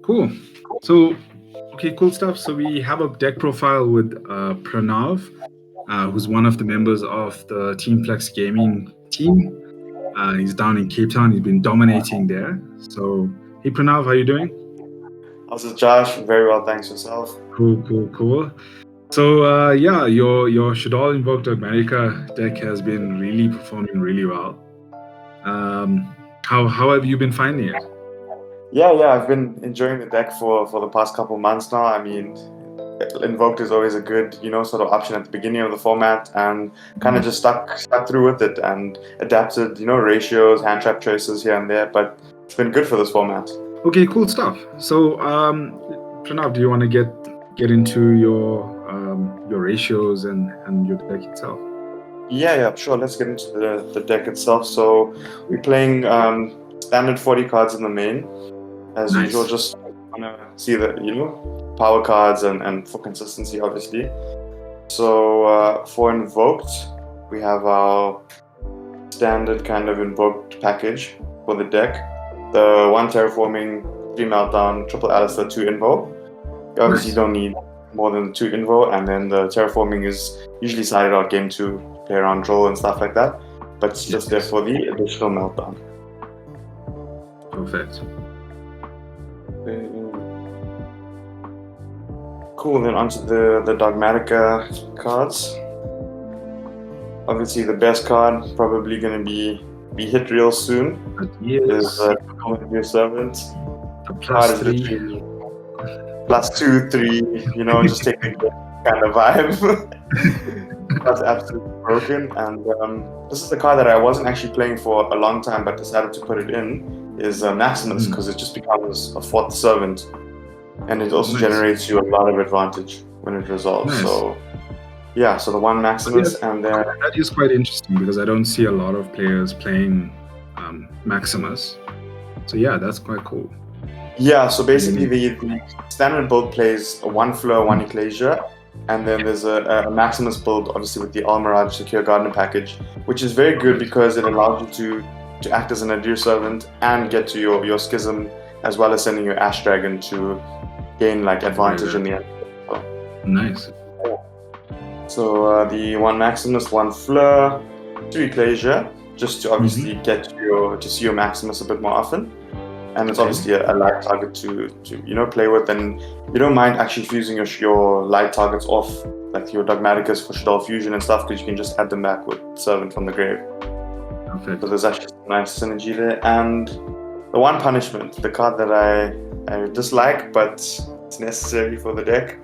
Cool. So, okay, cool stuff. So we have a deck profile with Pranav, who's one of the members of the Team FlexGaming team. He's down in Cape Town. He's been dominating there. So, hey Pranav, how you doing? How's it, Josh? Very well, thanks yourself. Cool. So yeah, your Shadal Invoked Dogmatica deck has been really performing really well. How have you been finding it? Yeah, I've been enjoying the deck for the past couple months now. I mean, Invoked is always a good, sort of option at the beginning of the format, and kind of just stuck through with it and adapted, ratios, hand trap choices here and there. But it's been good for this format. Okay, cool stuff. So, Pranav, do you want to get into your ratios and your deck itself? Yeah, sure. Let's get into the deck itself. So we're playing standard 40 cards in the main, as Nice. usual. Just want to see the power cards and for consistency, obviously. So for Invoked, we have our standard kind of Invoked package for the deck. The 1 Terraforming, 3 Meltdown, Triple Alistair, 2 Invo. You obviously don't need more than 2 Invo, and then the Terraforming is usually sided out game 2, play around draw and stuff like that. But it's just there for the additional Meltdown. Perfect. Cool, then onto the Dogmatica cards. Obviously the best card, probably going to be hit real soon, is Your Servant. The plus 3. Plus 2, 3, just take the kind of vibe. That's absolutely broken. And this is the card that I wasn't actually playing for a long time, but decided to put it in, is Maximus, because it just becomes a 4th servant. And it also generates you a lot of advantage when it resolves. Nice. So yeah, so the 1 Maximus, and then that is quite interesting because I don't see a lot of players playing Maximus. So yeah, that's quite cool. Yeah, so basically the standard build plays a 1 Fleur, 1 Ecclesia, and then there's a Maximus build, obviously with the Almiraj Secure Gardener package, which is very good because it allows you to act as an Nadir Servant and get to your Schism, as well as sending your Ash Dragon to gain like advantage in the end. So, nice. So the 1 Maximus, 1 Fleur, 2 Ecclesia, just to obviously get to see your Maximus a bit more often. And it's obviously a light target to play with, and you don't mind actually fusing your light targets off, like your Dogmaticas for Shadal Fusion and stuff, because you can just add them back with Servant from the grave. Okay. So there's actually some nice synergy there. And the 1 Punishment, the card that I dislike, but it's necessary for the deck.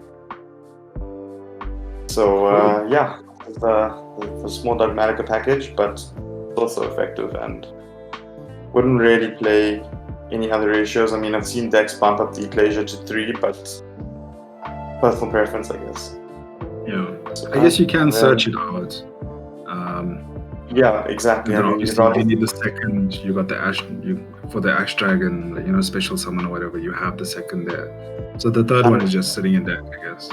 So yeah, it's the small Dogmatica package, but it's also effective and wouldn't really play any other ratios. I mean, I've seen decks bump up the Ecclesia to 3, but personal preference, I guess. Yeah, so I guess you can search it out. Yeah, exactly. I mean, you need the second. You got the Ash for the Ash Dragon, special summon or whatever. You have the second there. So the third one is just sitting in deck, I guess.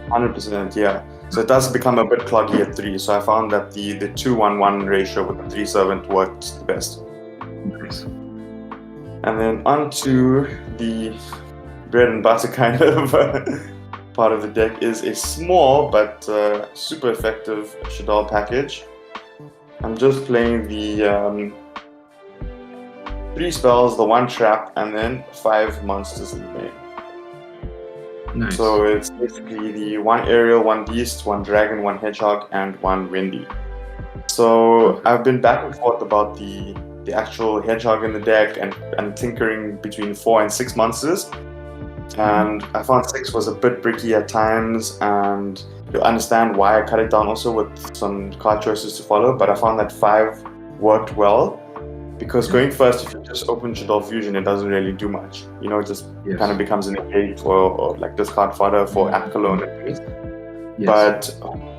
100%, yeah. So it does become a bit cloggy at 3. So I found that the 2-1-1 ratio with the 3 Servant worked the best. Nice. And then onto the bread and butter kind of part of the deck is a small but super effective Shadal package. I'm just playing the 3 spells, the 1 trap, and then 5 monsters in the main. Nice. So it's basically the 1 aerial, 1 beast, 1 dragon, 1 hedgehog, and 1 windy. So I've been back and forth about the actual hedgehog in the deck and tinkering between 4 and 6 monsters. And I found 6 was a bit bricky at times, and you'll understand why I cut it down also with some card choices to follow. But I found that 5 worked well, because going first, if you just open Shadal Fusion, it doesn't really do much. It just kind of becomes an negate or like discard fodder for Apkalone at least. But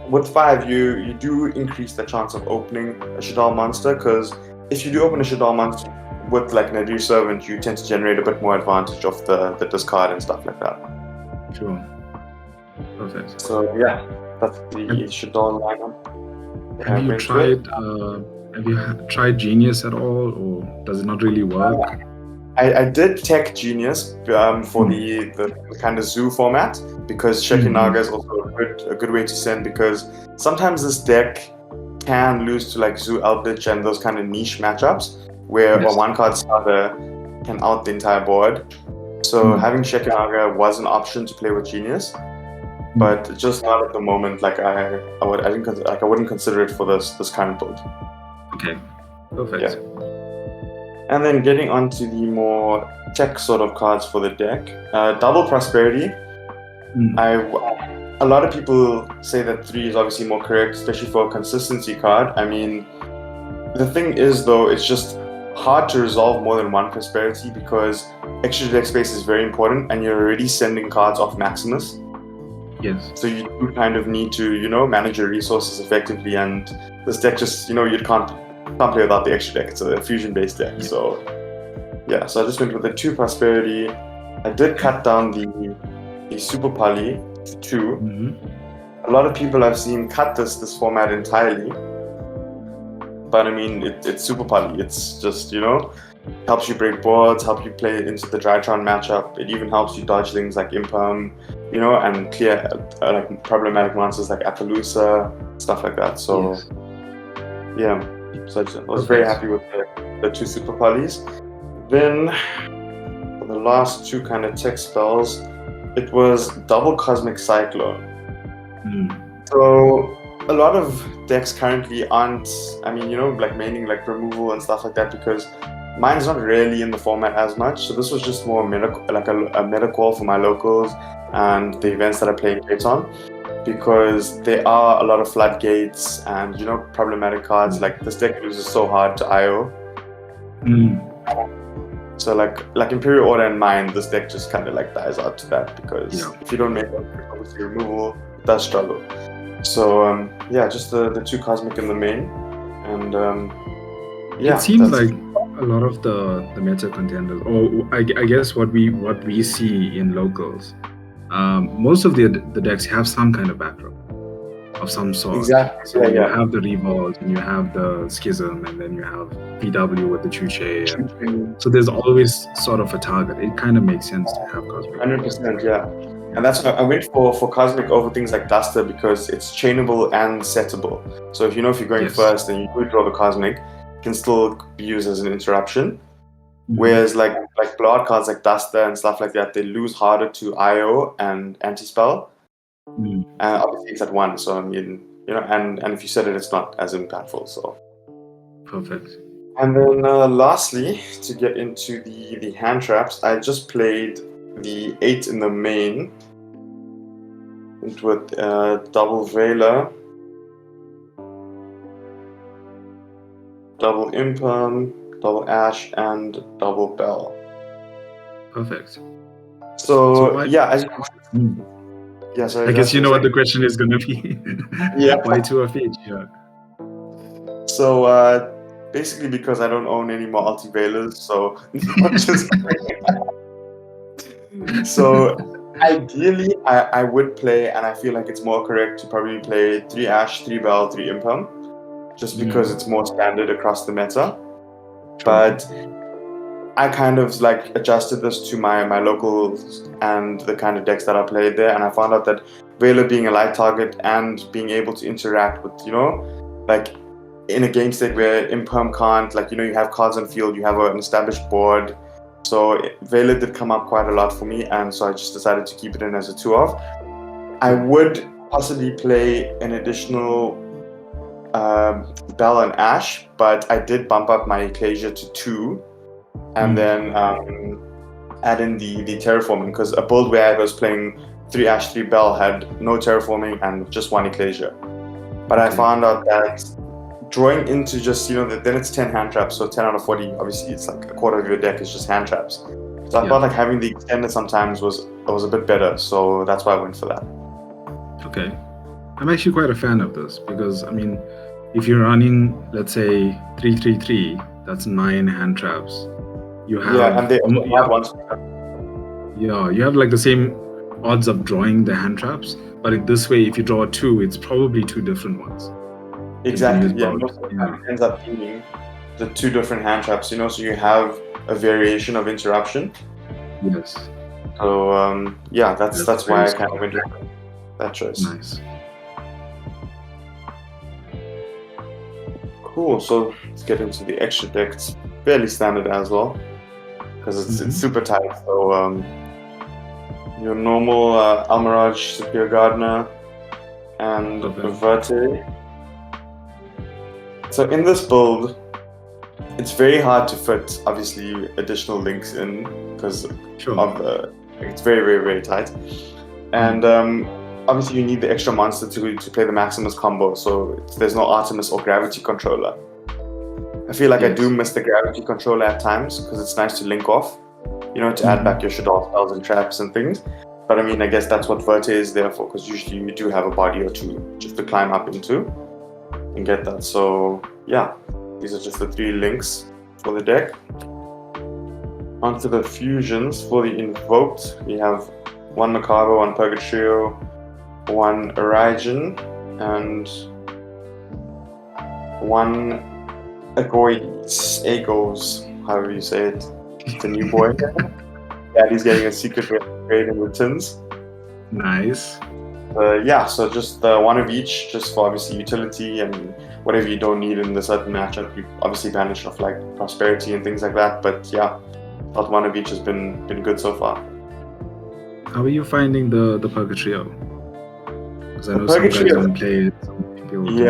with 5, you do increase the chance of opening a Shadal monster, because if you do open a Shadal monster with like Nadir Servant, you tend to generate a bit more advantage of the discard and stuff like that. Sure. Perfect. So yeah, that's the Shadal lineup. Have you tried Genius at all, or does it not really work? I I did Tech Genius for the kind of zoo format, because Shekinaga is also a good way to send, because sometimes this deck can lose to like Zoo Eldritch and those kind of niche matchups where a one card starter can out the entire board. So having Shekinaga was an option to play with Genius, but just not at the moment. Like I wouldn't consider it for this kind of build. Okay, perfect. Yeah. And then getting onto the more tech sort of cards for the deck, Double Prosperity. A lot of people say that 3 is obviously more correct, especially for a consistency card. I mean, the thing is though, it's just hard to resolve more than 1 prosperity, because extra deck space is very important, and you're already sending cards off Maximus. Yes. So you do kind of need to, manage your resources effectively, and this deck just, you can't play without the extra deck. It's a fusion-based deck. Yeah. So yeah, so I just went with the 2 prosperity. I did cut down the Super Poly to 2. A lot of people I've seen cut this format entirely. But I mean, it's Super Poly. It's just, helps you break boards, help you play into the Drytron matchup. It even helps you dodge things like Imperm, and clear like problematic monsters like Appaloosa, stuff like that. So yeah, so I was very happy with the 2 Super Polys. Then for the last 2 kind of tech spells, it was double Cosmic Cyclone. So a lot of decks currently aren't, like maining like removal and stuff like that, because mine's not really in the format as much. So this was just more a meta call for my locals and the events that I play in Cape Town, because there are a lot of floodgates and problematic cards. Like this deck loses so hard to IO. So like Imperial Order and mine, this deck just kind of like dies out to that, because if you don't make obviously removal, it does struggle. So just the 2 Cosmic in the main, and it seems like a lot of the meta contenders, or I guess what we see in locals, most of the decks have some kind of backdrop of some sort. Exactly. So you have the Revolt, and you have the Schism, and then you have PW with the Chuche. So there's always sort of a target. It kind of makes sense to have Cosmic. 100%, yeah. And that's why I went for Cosmic over things like Duster, because it's chainable and settable. So if you're going first and you do draw the Cosmic, it can still be used as an interruption. Whereas like blowout cards like Duster and stuff like that, they lose harder to IO and anti-spell. And obviously it's at 1, so I mean, and if you set it, it's not as impactful. So perfect. And then lastly, to get into the hand traps, I just played the 8 in the main with double Veiler, double Imperm, double Ash, and double Bell. Perfect. So as you sorry, I guess you know what the question is going to be. Why 2 of each? Yeah. So basically because I don't own any more Ulti-Veilers, so so ideally I would play, and I feel like it's more correct to probably play 3 Ash, 3 Bell, 3 Imperm, just because it's more standard across the meta. But I kind of like adjusted this to my locals and the kind of decks that I played there, and I found out that Veiler being a light target and being able to interact with, like in a game state where Imperm can't, like, you have cards on field, you have an established board. So Veiler did come up quite a lot for me, and so I just decided to keep it in as a 2-off. I would possibly play an additional Bell and Ash, but I did bump up my Ecclesia to 2, and then add in the terraforming, because a build where I was playing 3 Ash, 3 Bell had no terraforming and just 1 Ecclesia. But I found out that drawing into just, then it's 10 hand traps, so 10 out of 40, obviously it's like a quarter of your deck is just hand traps. So I felt like having the extended sometimes was a bit better, so that's why I went for that. Okay. I'm actually quite a fan of this, because, I mean, if you're running, let's say, 3-3-3, that's 9 hand traps. You have, and they have ones. Yeah, you have like the same odds of drawing the hand traps, but in this way, if you draw 2, it's probably 2 different ones. Exactly, most of the time it ends up being the two different hand traps, so you have a variation of interruption. Yes. So yeah, that's why I kind of went with that choice. Nice. Cool. So let's get into the extra deck. It's fairly standard as well because it's super tight. So your normal Almiraj, Superior Gardener, and Verte. So in this build, it's very hard to fit obviously additional links in because it's very, very, very tight. And obviously you need the extra monster to play the Maximus combo, so there's no Artemis or Gravity controller. I feel like I do miss the Gravity controller at times because it's nice to link off, to add back your Shadow spells and traps and things. But I mean, I guess that's what Verte is there for, because usually you do have a body or two just to climb up into and get that. So yeah, these are just the 3 links for the deck. Onto the fusions. For the invoked, we have 1 Macabre, 1 Purgatrio, 1 Origen, and 1 Agos, however you say it. It's a new boy. Daddy's getting a secret grade in the tins. Nice. Yeah, so just 1 of each, just for obviously utility and whatever you don't need in the certain matchup. You obviously banish off like prosperity and things like that, but yeah, thought 1 of each has been good so far. How are you finding the Purgatrio? Because I know some guys don't play it, some people do.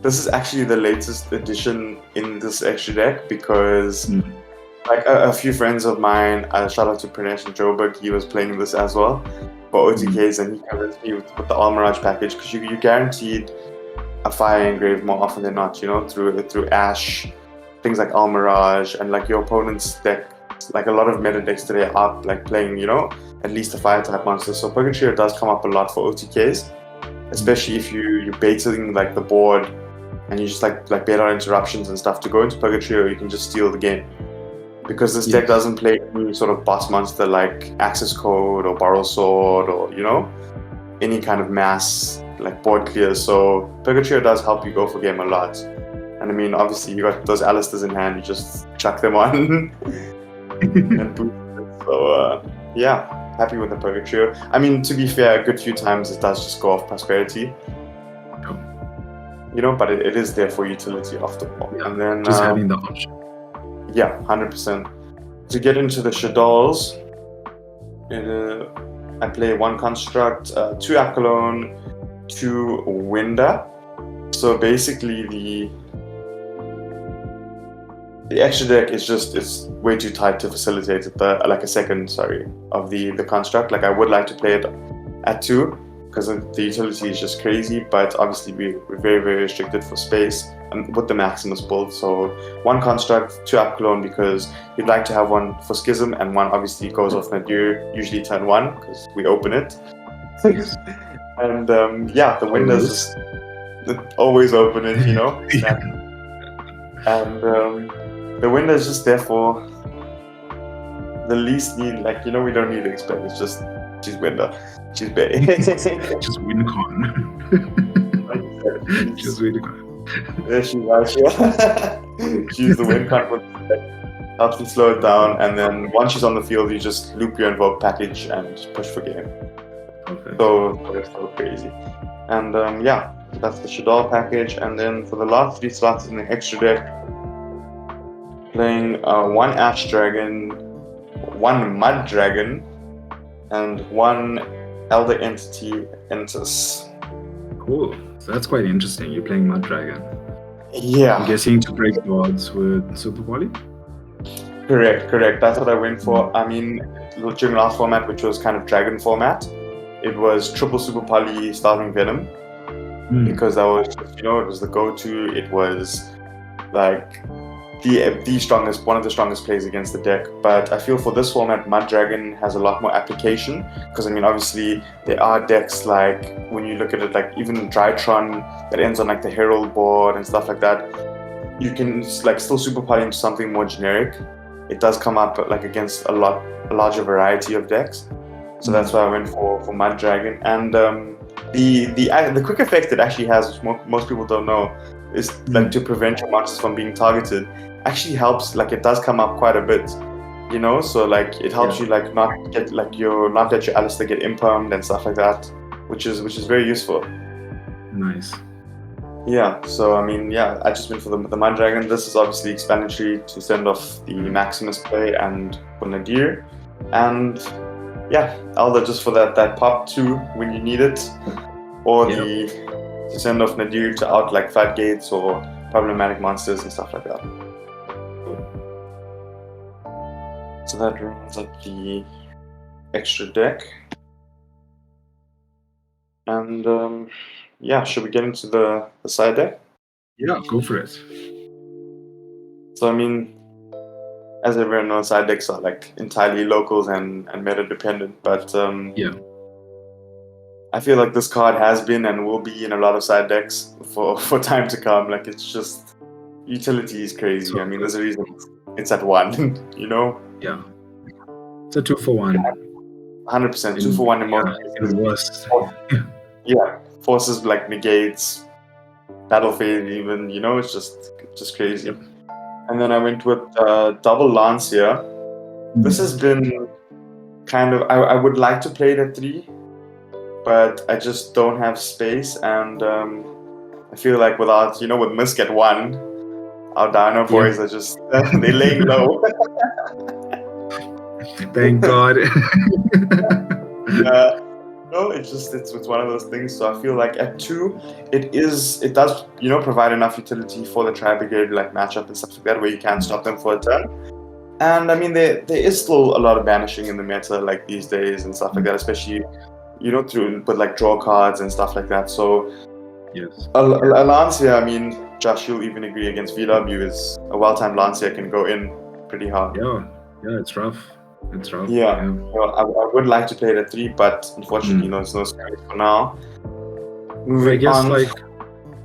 This is actually the latest addition in this extra deck because like a few friends of mine, shout out to Pranav and Joburg, he was playing this as well for OTKs, and he convinced me with the Almiraj package because you guaranteed a fire engrave more often than not, through Ash, things like Almiraj, and like your opponent's deck, like a lot of meta decks today are like playing, at least a fire type monster. So Purgatrio does come up a lot for OTKs, especially if you're baiting like the board and you just like bait out interruptions and stuff. To go into Purgatrio, you can just steal the game. Because this deck doesn't play any sort of boss monster like Access Code or Borrow Sword or, any kind of mass like board clears. So Purgatrio does help you go for game a lot. And I mean, obviously you got those Alistairs in hand, you just chuck them on and boost it. So yeah, happy with the Purgatrio. I mean, to be fair, a good few times it does just go off prosperity. But it is there for utility off the ball. Yeah, and then just having the option. Yeah, 100%. To get into the Shadows, I play 1 Construct, 2 Apollon, 2 Winder. So basically the extra deck is way too tight to facilitate a second of the Construct. Like I would like to play it at 2 because the utility is just crazy, but obviously we're very, very restricted for space and with the Maximus build. So 1 Construct, 2 Apollon, because you'd like to have 1 for Schism, and 1 obviously goes off Nadir, usually turn 1 because we open it. And the Windows just always open it, And the window is just there for the least need, we don't need to expect. It's just, she's window. She's big. Just WinCon. Just WinCon. Yeah, she's right. She's the WinCon. Helps you slow it down, and then once she's on the field, you just loop your invoke package and push for game. Okay. So it's so crazy. And that's the Shadow package. And then for the last 3 slots in the extra deck, playing 1 Ash Dragon, 1 Mud Dragon, and 1 Elder Entity Entus. Cool. So that's quite interesting. You're playing Mud Dragon. Yeah. I'm guessing to break the odds with Super Poly? Correct. That's what I went for. I mean, during last format, which was kind of Dragon format, it was triple Super Poly Starving Venom. Because that was just, it was the go-to. It was like the strongest, one of the strongest plays against the deck. But I feel for this format, Mud Dragon has a lot more application because I mean, obviously there are decks like when you look at it, like even Drytron that ends on like the Herald board and stuff like that. You can like still super poly into something more generic. It does come up like against a larger variety of decks. So that's why I went for Mud Dragon. And the quick effect it actually has, which most people don't know, is like to prevent your monsters from being targeted actually helps. Like it does come up quite a bit, you know. So like it helps you like not let your Alistair get impermed and stuff like that, which is very useful. Nice. Yeah. So I mean, yeah, I just went for the Mud Dragon. This is obviously explanatory to send off the Maximus play and for Nadir, and yeah, Elder just for that pop 2 when you need it, or to send off Nadir to out like floodgates or problematic monsters and stuff like that. So that rounds up the extra deck. And yeah, should we get into the side deck? Yeah, go for it. So I mean, as everyone knows, side decks are like entirely locals and meta dependent, but I feel like this card has been and will be in a lot of side decks for time to come. Like it's just utility is crazy. So I mean, there's a reason it's at 1, you know? Yeah. It's a 2 for 1. 100%. 2 for 1 in most cases. In worst. Yeah. Forces like negates, battle phase even, you know, it's just crazy. Yep. And then I went with double lance here. This has been kind of I would like to play it at 3, but I just don't have space, and I feel like without, you know, with Misk at 1, our Dino boys are just they laying low. Thank God. No, it's one of those things. So I feel like at 2, it does, you know, provide enough utility for the Tri-Brigade like matchup and stuff like that, where you can stop them for a turn. And I mean, there is still a lot of banishing in the meta like these days and stuff like that, especially, you know, with like draw cards and stuff like that. So yes, a Lancia, I mean, Josh, you'll even agree against VW is a well-timed Lancia can go in pretty hard. Yeah, it's rough. It's rough. Yeah. Well, I would like to play it at 3, but unfortunately, there's no space for now. I guess like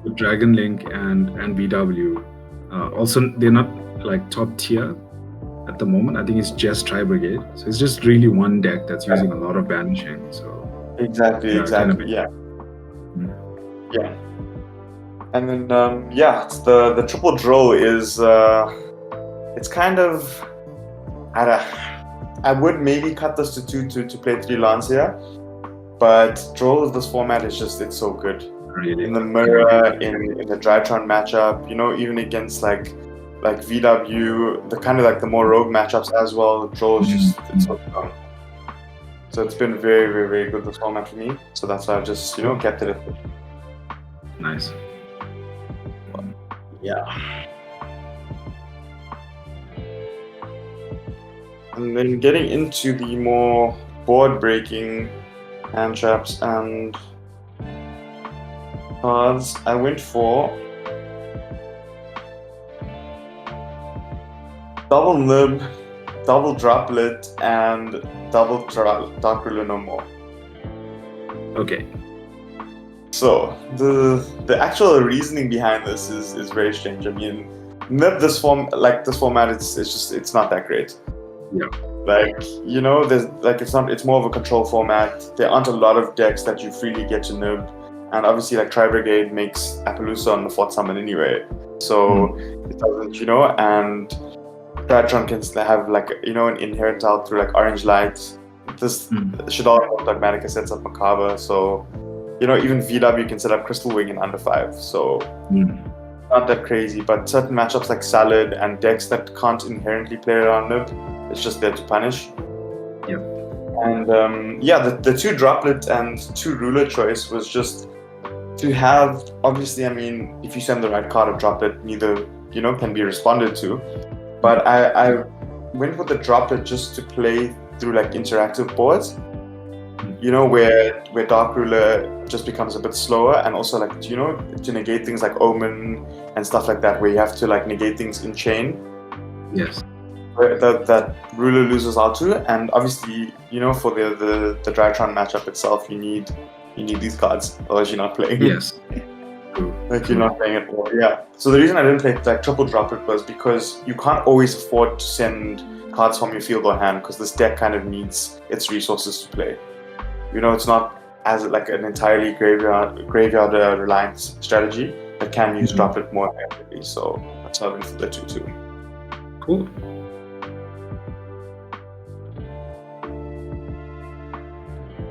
with Dragon Link and VW, also they're not like top tier at the moment. I think it's just Tri-Brigade, so it's just really one deck that's using a lot of banishing. So exactly. Yeah. And then it's the triple draw is it's kind of I would maybe cut this to 2 to play 3 Lancia, but draw of this format is just, it's so good. Really? In the mirror, in the Drytron matchup, you know, even against like VW, the kind of like the more rogue matchups as well, draw is just, it's so strong. So it's been very, very, very good this format for me. So that's why I've just, you know, kept it. Nice. Yeah. And then getting into the more board-breaking hand traps and cards, I went for double nib, double droplet, and double Dark Ruler no more. Okay. So the actual reasoning behind this is very strange. I mean, nib this format, it's not that great. Yeah. Like, you know, there's like it's more of a control format. There aren't a lot of decks that you freely get to nib, and obviously like Tri-Brigade makes Appaloosa on the 4th summon anyway, so it doesn't, you know, and Drytron can have like, you know, an inherent out through like Orange Light. This Shaddoll Dogmatica sets up Macabre, so, you know, even VW can set up Crystal Wing in under 5, so not that crazy. But certain matchups like Salad and decks that can't inherently play around nib, it's just there to punish. Yeah. And the 2 droplet and 2 ruler choice was just to have, obviously, I mean, if you send the right card of droplet, neither, you know, can be responded to. But I went with the droplet just to play through like interactive boards, you know, where Dark Ruler just becomes a bit slower, and also like, you know, to negate things like Omen and stuff like that, where you have to like negate things in chain. Yes. That Ruler loses out to, and obviously, you know, for the Drytron matchup itself, you need these cards, otherwise you're not playing. Yes. Like you're not playing at all. Yeah. So the reason I didn't play like triple droplet was because you can't always afford to send cards from your field or hand, because this deck kind of needs its resources to play. You know, it's not as like an entirely graveyard reliant strategy. that can use drop it more effectively. So that's how I went for the 2-2. Cool.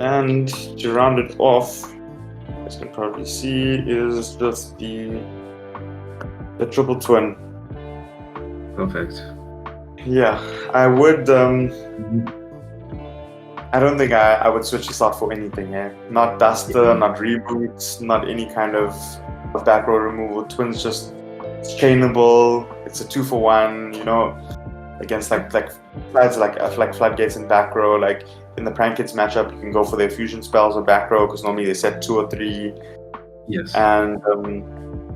And to round it off, as you can probably see, is just the triple twin. Perfect. Yeah, I would. I don't think I would switch this out for anything. Not Duster, not Reboots, not any kind of back row removal. Twins just it's chainable. It's a 2-for-1. You know, against like floods like floodgates and back row. Like in the Prank Kids matchup, you can go for their fusion spells or back row because normally they set 2 or 3. Yes. And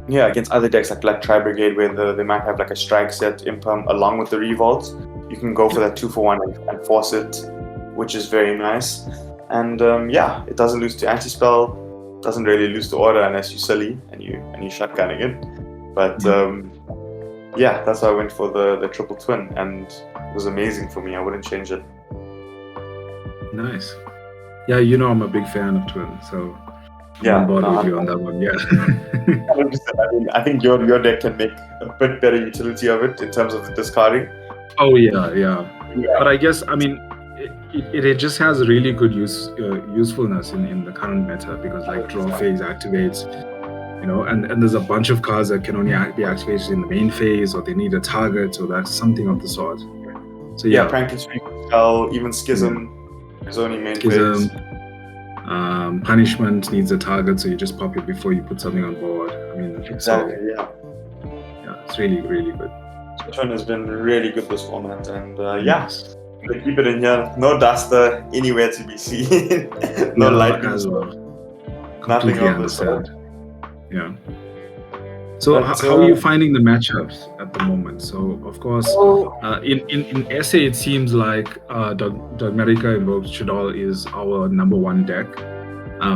yeah, against other decks like Tri Brigade, where they might have like a strike set imperm along with the revolt, you can go for that 2-for-1 and force it, which is very nice. And yeah, it doesn't lose to anti-spell, doesn't really lose to order unless you're silly and you shotgunning it. But yeah, that's why I went for the triple twin, and it was amazing for me. I wouldn't change it. Nice. Yeah, you know I'm a big fan of twin, so yeah, I'm on board with you on that one. Yeah. I think your deck can make a bit better utility of it in terms of the discarding. Oh yeah. But I guess it just has a really good usefulness in the current meta, because like draw phase activates, you know, and there's a bunch of cards that can only be activated in the main phase, or they need a target, or that's something of the sort. So yeah, Prank Kids spell, even Schism is only main phase. Punishment needs a target, so you just pop it before you put something on board. I mean, exactly. Yeah, it's really good. Twin has been really good this format, and yes. They keep it in here. No Duster anywhere to be seen. No lightning as well. Nothing Completely understand. Yeah. So how are you finding the matchups at the moment? So of course, in SA it seems like Dogmatica Invoked Shaddoll is our #1 deck,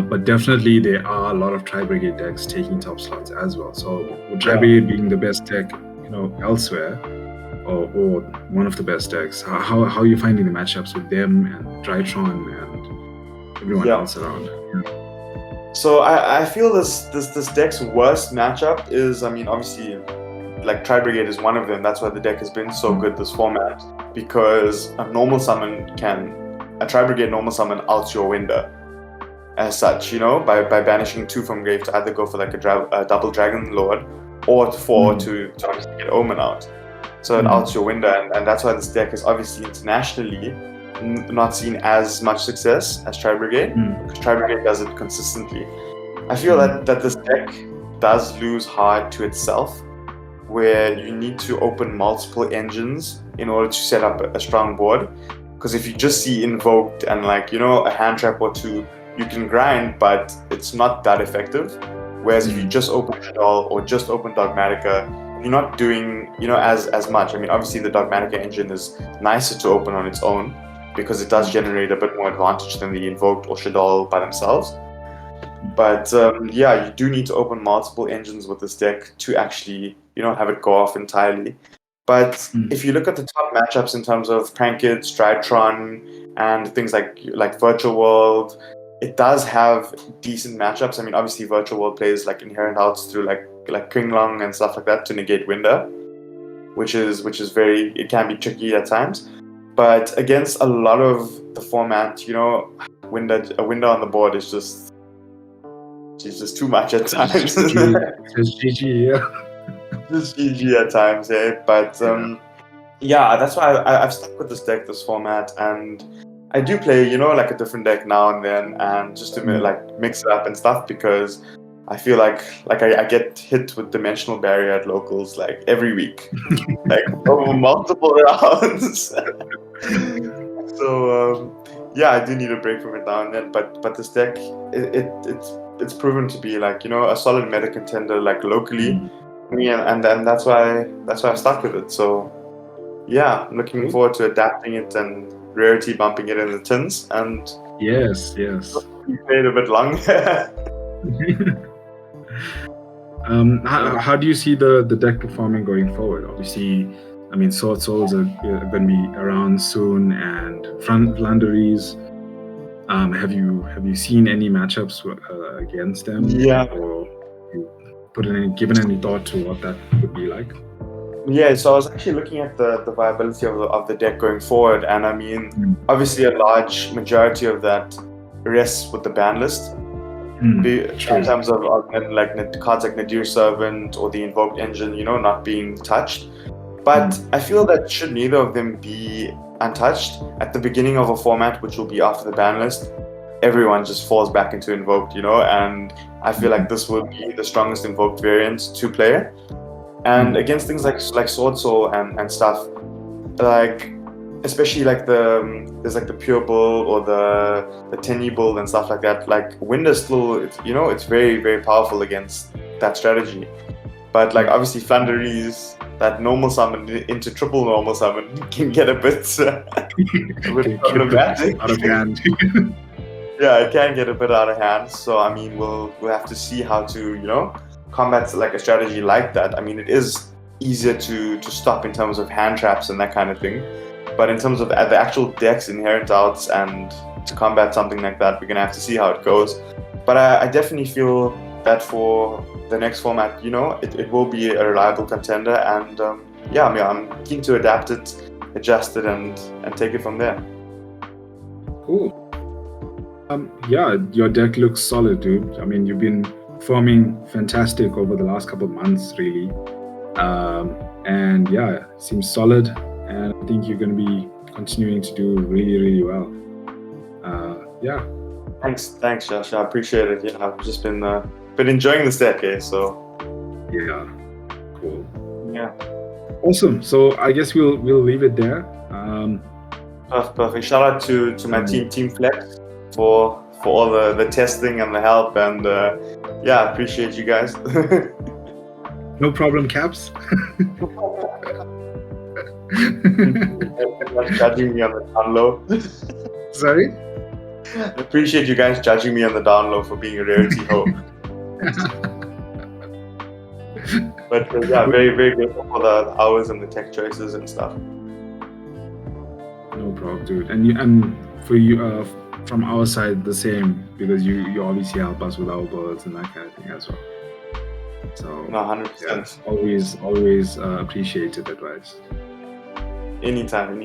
but definitely there are a lot of Tri Brigade decks taking top slots as well. So with Tri Brigade being the best deck, you know, elsewhere, or one of the best decks, how are you finding the matchups with them and Drytron and everyone else around? Yeah. So I feel this deck's worst matchup is, I mean, obviously, like Tri Brigade is one of them. That's why the deck has been so good this format, because a Tri Brigade normal summon outs your window as such, you know, by banishing 2 from grave to either go for like a double Dragon Lord or to obviously get Omen out. So it outs your window, and that's why this deck is obviously internationally not seen as much success as Tri Brigade, because Tri Brigade does it consistently. I feel that this deck does lose hard to itself, where you need to open multiple engines in order to set up a strong board. Because if you just see Invoked and like, you know, a hand trap or 2, you can grind, but it's not that effective. Whereas if you just open Shaddoll or just open Dogmatica, you're not doing, you know, as much. I mean, obviously the Dogmatica engine is nicer to open on its own, because it does generate a bit more advantage than the Invoked or Shaddoll by themselves. But yeah, you do need to open multiple engines with this deck to actually, you know, have it go off entirely. But if you look at the top matchups in terms of Prank Kids, Drytron, and things like Virtual World, it does have decent matchups. I mean, obviously Virtual World plays like inherent outs through like Qinglong and stuff like that to negate Winda, which is it can be tricky at times. But against a lot of the format, you know, a window on the board is just too much at times. Just GG, yeah. Just GG at times, yeah. But yeah, that's why I've stuck with this deck, this format, and I do play, you know, like a different deck now and then, and just to like mix it up and stuff, because I feel like I get hit with Dimensional Barrier at locals like every week, like over multiple rounds. So yeah, I do need a break from it now and then. But this deck, it's proven to be like, you know, a solid meta contender like locally, and that's why I've stuck with it. So yeah, I'm looking forward to adapting it and rarity bumping it in the tins, and yes, we played a bit longer. How do you see the deck performing going forward? Obviously, I mean, Sword Souls are going to be around soon, and Flanderies. Have you seen any matchups against them? Yeah. Or you given any thought to what that would be like? Yeah, so I was actually looking at the viability of the deck going forward, and I mean, obviously a large majority of that rests with the ban list. In terms of like cards like Nadir Servant or the Invoked Engine, not being touched. But I feel that should neither of them be untouched at the beginning of a format, which will be after the ban list, everyone just falls back into Invoked, and I feel like this would be the strongest Invoked variant to play. And against things like Sword Soul and stuff, like especially like there's like the Pure Bull or the Tenny Bull and stuff like that. Like Wind is still, it's very, very powerful against that strategy. But like obviously Flunderies, that normal summon into triple normal summon can get a bit problematic. Out of hand. Yeah, it can get a bit out of hand. So I mean, we'll have to see how to combat like a strategy like that. I mean, it is easier to stop in terms of hand traps and that kind of thing. But in terms of the actual deck's inherent outs and to combat something like that, we're gonna have to see how it goes. But I definitely feel that for the next format, it will be a reliable contender, and I'm keen to adapt it, adjust it, and take it from there. Cool. Your deck looks solid, dude. I mean, you've been performing fantastic over the last couple of months, really. And yeah, it seems solid, and I think you're going to be continuing to do really, really well. Thanks, Josh. I appreciate it. Yeah, I've just been enjoying this deck, so. Yeah, cool. Yeah. Awesome. So I guess we'll leave it there. Perfect. Shout out to my team Flex for all the testing and the help, and I appreciate you guys. No problem, Caps. Judging me on the down low. Sorry? I appreciate you guys judging me on the down low for being a rarity hope. But very, very grateful for the hours and the tech choices and stuff. No problem, dude. And for you, from our side, the same, because you obviously help us with our builds and that kind of thing as well. So, no, 100%. Always appreciated advice. Anytime.